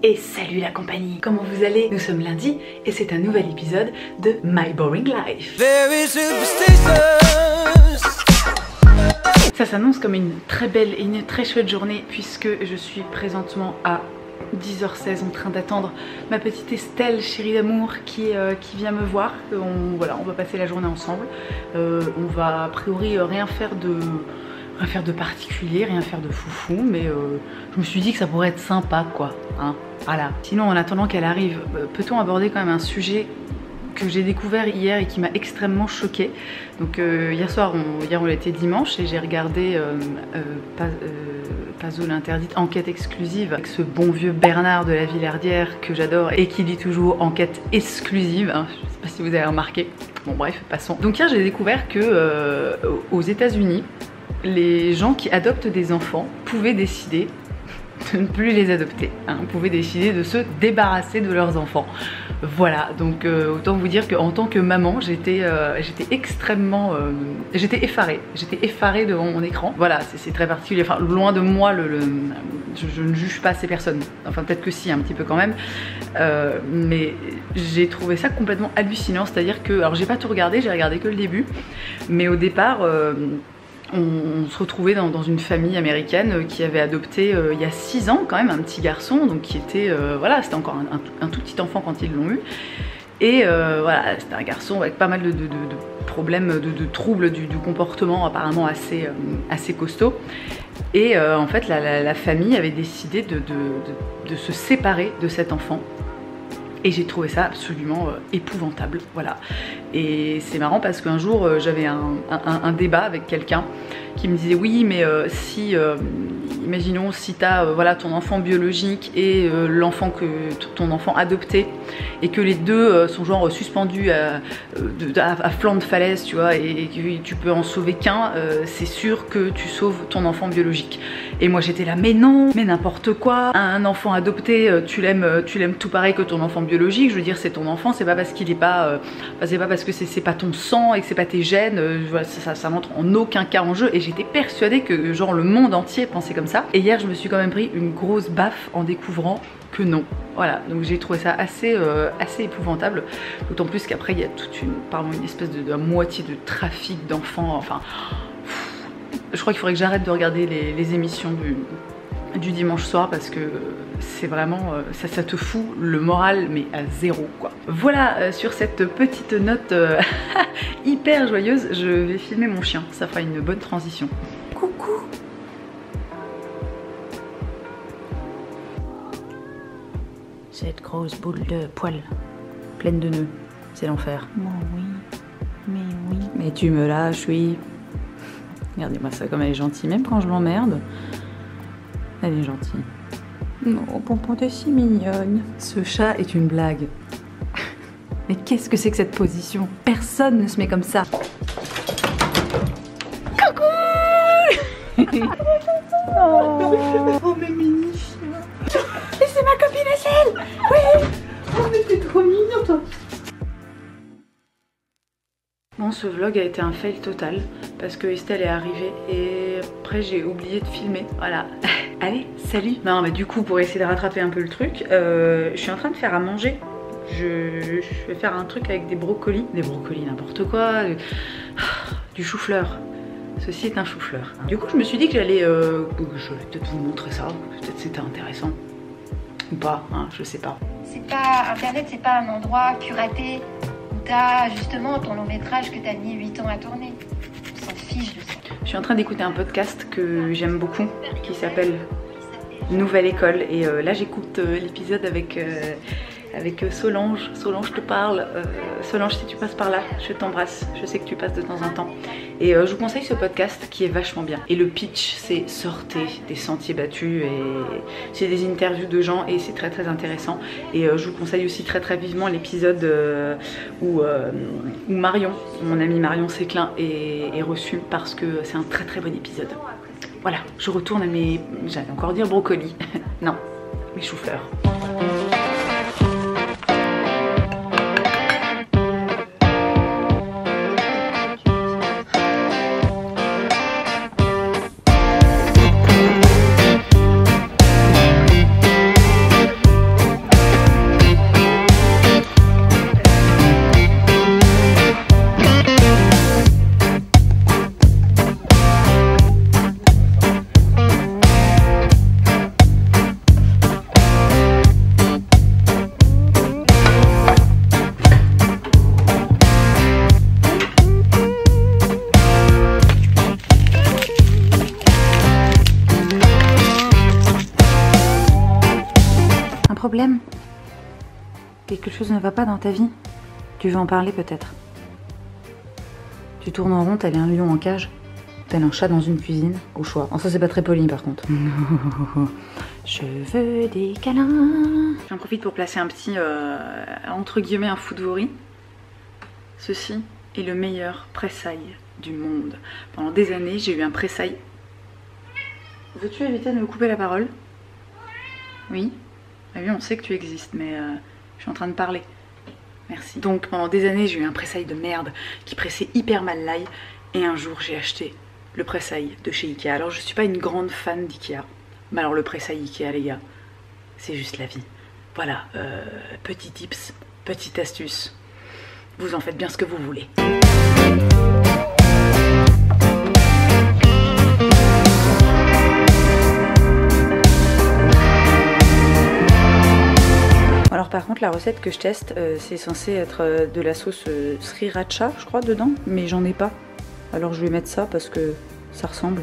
Et salut la compagnie, comment vous allez? Nous sommes lundi et c'est un nouvel épisode de My Boring Life. Ça s'annonce comme une très belle et une très chouette journée puisque je suis présentement à 10h16 en train d'attendre ma petite Estelle, chérie d'amour, qui vient me voir. Voilà, on va passer la journée ensemble. On va a priori rien faire de particulier, rien faire de foufou, mais je me suis dit que ça pourrait être sympa quoi, hein, voilà. Sinon en attendant qu'elle arrive, peut-on aborder quand même un sujet que j'ai découvert hier et qui m'a extrêmement choquée. Donc hier soir, on était dimanche et j'ai regardé Pazzo l'interdite, enquête exclusive, avec ce bon vieux Bernard de la Villardière que j'adore et qui dit toujours enquête exclusive, hein. Je sais pas si vous avez remarqué. Bon bref, passons. Donc hier j'ai découvert que aux États-Unis, les gens qui adoptent des enfants pouvaient décider de ne plus les adopter, hein, pouvaient décider de se débarrasser de leurs enfants. Voilà, donc autant vous dire qu'en tant que maman, j'étais extrêmement... j'étais effarée devant mon écran. Voilà, c'est très particulier, enfin loin de moi, je ne juge pas ces personnes, enfin peut-être que si, un petit peu quand même, mais j'ai trouvé ça complètement hallucinant, c'est-à-dire que, alors j'ai pas tout regardé, j'ai regardé que le début, mais au départ... on se retrouvait dans une famille américaine qui avait adopté il y a 6 ans quand même un petit garçon, donc qui était, voilà, c'était encore un tout petit enfant quand ils l'ont eu. Et voilà, c'était un garçon avec pas mal de problèmes, de troubles du comportement apparemment assez costaud. Et en fait la famille avait décidé de se séparer de cet enfant. Et j'ai trouvé ça absolument épouvantable, voilà. Et c'est marrant parce qu'un jour j'avais un débat avec quelqu'un qui me disait oui mais si, imaginons si t'as voilà, ton enfant biologique et l'enfant que ton enfant adopté et que les deux sont genre suspendus à flanc de falaise, tu vois, et que tu peux en sauver qu'un, c'est sûr que tu sauves ton enfant biologique. Et moi j'étais là mais non, mais n'importe quoi, un enfant adopté tu l'aimes tout pareil que ton enfant biologique, je veux dire c'est ton enfant, c'est pas parce qu'il est pas, c'est pas parce que c'est pas ton sang et que c'est pas tes gènes, voilà, ça n'entre en aucun cas en jeu. Et j'étais persuadée que genre le monde entier pensait comme ça. Et hier je me suis quand même pris une grosse baffe en découvrant que non. Voilà, donc j'ai trouvé ça assez épouvantable, d'autant plus qu'après il y a toute une espèce de moitié de trafic d'enfants, enfin je crois qu'il faudrait que j'arrête de regarder les émissions du dimanche soir parce que c'est vraiment, ça te fout le moral mais à zéro quoi. Voilà, sur cette petite note hyper joyeuse, je vais filmer mon chien, ça fera une bonne transition. Coucou. Cette grosse boule de poils, pleine de nœuds, c'est l'enfer. Oh oui, mais oui. Mais tu me lâches, oui. Regardez-moi ça comme elle est gentille, même quand je l'emmerde, elle est gentille. Non, Pompon, t'es si mignonne. Ce chat est une blague. Mais qu'est-ce que c'est que cette position? Personne ne se met comme ça. Coucou. Oh, mes mini. Et c'est ma copine Estelle. Oui. Oh, mais t'es trop mignon, toi. Bon, ce vlog a été un fail total parce que Estelle est arrivée et après j'ai oublié de filmer, voilà. Allez, salut. Non mais du coup pour essayer de rattraper un peu le truc, je suis en train de faire à manger. Je vais faire un truc avec des brocolis n'importe quoi, du chou-fleur. Ceci est un chou-fleur. Du coup je me suis dit que j'allais peut-être vous montrer ça, peut-être c'était intéressant. Ou pas, hein, je sais pas. C'est pas, Internet c'est pas un endroit curaté. T'as justement ton long métrage que t'as mis 8 ans à tourner. On s'en fiche de ça. Je suis en train d'écouter un podcast que j'aime beaucoup qui s'appelle Nouvelle École et là j'écoute l'épisode avec Solange. Solange te parle. Solange, si tu passes par là, je t'embrasse. Je sais que tu passes de temps en temps. Et je vous conseille ce podcast qui est vachement bien. Et le pitch, c'est sortez des sentiers battus et c'est des interviews de gens et c'est très intéressant. Et je vous conseille aussi très vivement l'épisode où Marion, mon amie Marion Séclin est reçue parce que c'est un très bon épisode. Voilà, je retourne à mes... j'allais encore dire brocolis. Non, mes choux-fleurs. Un problème? Quelque chose ne va pas dans ta vie? Tu veux en parler peut-être? Tu tournes en rond, tel un lion en cage, tel un chat dans une cuisine, au choix. Oh, ça c'est pas très poli par contre. Je veux des câlins. J'en profite pour placer un petit, entre guillemets, un fou de vori. Ceci est le meilleur pressail du monde. Pendant des années, j'ai eu un pressail. Veux-tu éviter de me couper la parole? Oui. Ah oui, on sait que tu existes, mais je suis en train de parler. Merci. Donc pendant des années, j'ai eu un pressail de merde qui pressait hyper mal l'ail. Et un jour, j'ai acheté le pressail de chez Ikea. Alors je suis pas une grande fan d'Ikea. Mais alors le pressail Ikea, les gars, c'est juste la vie. Voilà, petit tips, petite astuce. Vous en faites bien ce que vous voulez. Alors par contre la recette que je teste, c'est censé être de la sauce sriracha, je crois, dedans, mais j'en ai pas. Alors je vais mettre ça parce que ça ressemble.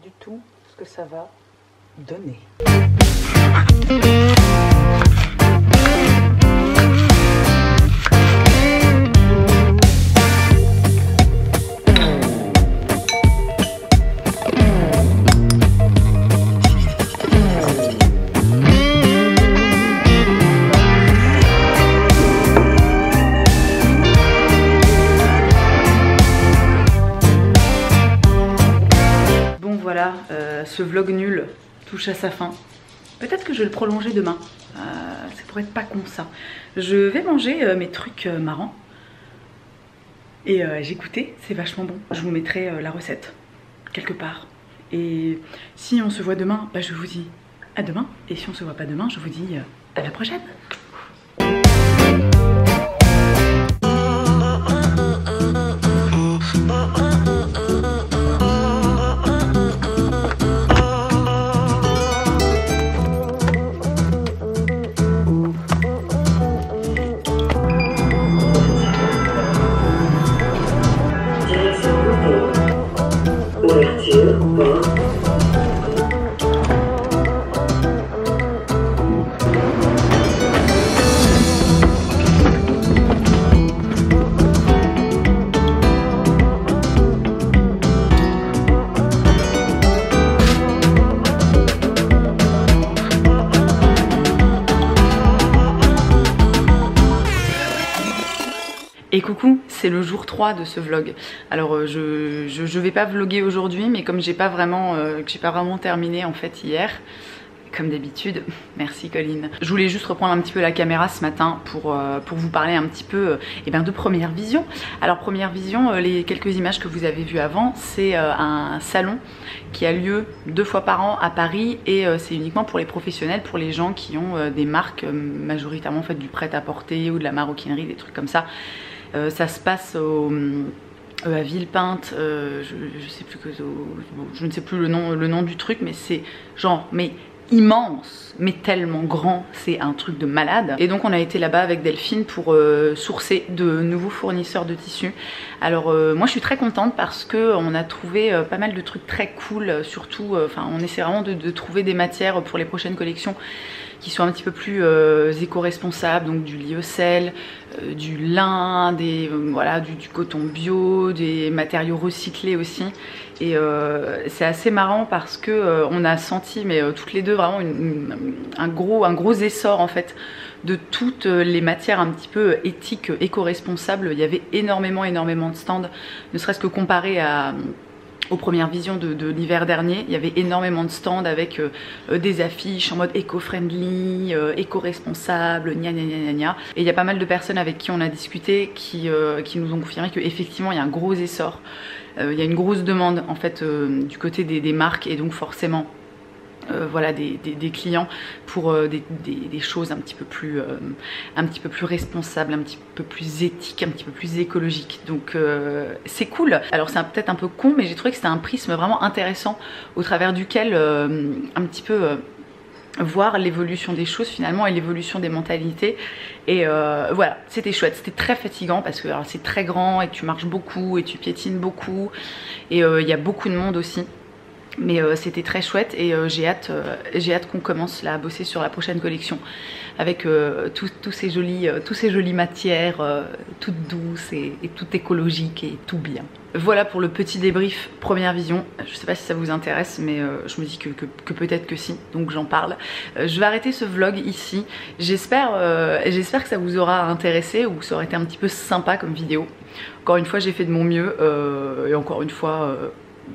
Du tout ce que ça va donner. Ce vlog nul touche à sa fin. Peut-être que je vais le prolonger demain. Ça pourrait être pas con ça. Je vais manger mes trucs marrants. Et j'ai goûté, c'est vachement bon. Je vous mettrai la recette quelque part. Et si on se voit demain, bah, je vous dis à demain. Et si on se voit pas demain, je vous dis à la prochaine. Et coucou, c'est le jour 3 de ce vlog. Alors je vais pas vlogger aujourd'hui, mais comme j'ai pas vraiment terminé en fait hier, comme d'habitude, merci Colline. Je voulais juste reprendre un petit peu la caméra ce matin pour vous parler un petit peu de Première Vision. Alors Première Vision, les quelques images que vous avez vues avant, c'est un salon qui a lieu 2 fois par an à Paris et c'est uniquement pour les professionnels, pour les gens qui ont des marques majoritairement en fait du prêt-à-porter ou de la maroquinerie, des trucs comme ça. Ça se passe à Villepinte, je ne sais plus le nom du truc, mais c'est genre immense, mais tellement grand, c'est un truc de malade. Et donc on a été là-bas avec Delphine pour sourcer de nouveaux fournisseurs de tissus. Alors moi je suis très contente parce que on a trouvé pas mal de trucs très cool, surtout, on essaie vraiment de trouver des matières pour les prochaines collections qui soient un petit peu plus éco-responsables, donc du lyocell, du lin, du coton bio, des matériaux recyclés aussi. Et c'est assez marrant parce que on a senti, mais toutes les deux, vraiment un gros essor en fait de toutes les matières un petit peu éthiques, éco-responsables. Il y avait énormément de stands, ne serait-ce que comparé aux Premières Visions de l'hiver dernier. Il y avait énormément de stands avec des affiches en mode éco-friendly, éco-responsable, gna gna gna gna. Et il y a pas mal de personnes avec qui on a discuté qui nous ont confirmé qu'effectivement il y a un gros essor. Il y a une grosse demande en fait du côté des marques et donc forcément voilà, des clients pour des choses un petit peu plus responsables, un petit peu plus éthiques, un petit peu plus écologiques. Donc c'est cool. Alors c'est peut-être un peu con, mais j'ai trouvé que c'était un prisme vraiment intéressant au travers duquel un petit peu voir l'évolution des choses finalement et l'évolution des mentalités. Et voilà, c'était chouette. C'était très fatigant parce que c'est très grand et tu marches beaucoup et tu piétines beaucoup et il y a beaucoup de monde aussi. Mais c'était très chouette et j'ai hâte qu'on commence là à bosser sur la prochaine collection avec tous ces jolies matières toutes douces et tout écologique et tout bien. Voilà pour le petit débrief première vision. Je sais pas si ça vous intéresse, mais je me dis que peut-être que si, donc j'en parle. Je vais arrêter ce vlog ici. J'espère que ça vous aura intéressé ou que ça aurait été un petit peu sympa comme vidéo. Encore une fois, j'ai fait de mon mieux et encore une fois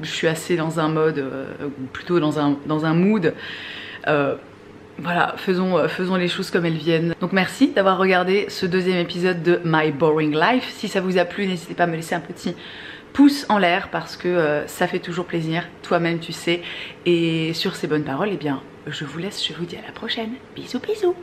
je suis assez dans un mode, plutôt dans un mood. Voilà, faisons les choses comme elles viennent. Donc merci d'avoir regardé ce deuxième épisode de My Boring Life. Si ça vous a plu, n'hésitez pas à me laisser un petit pouce en l'air parce que ça fait toujours plaisir, toi-même tu sais. Et sur ces bonnes paroles, eh bien, je vous laisse, je vous dis à la prochaine. Bisous bisous.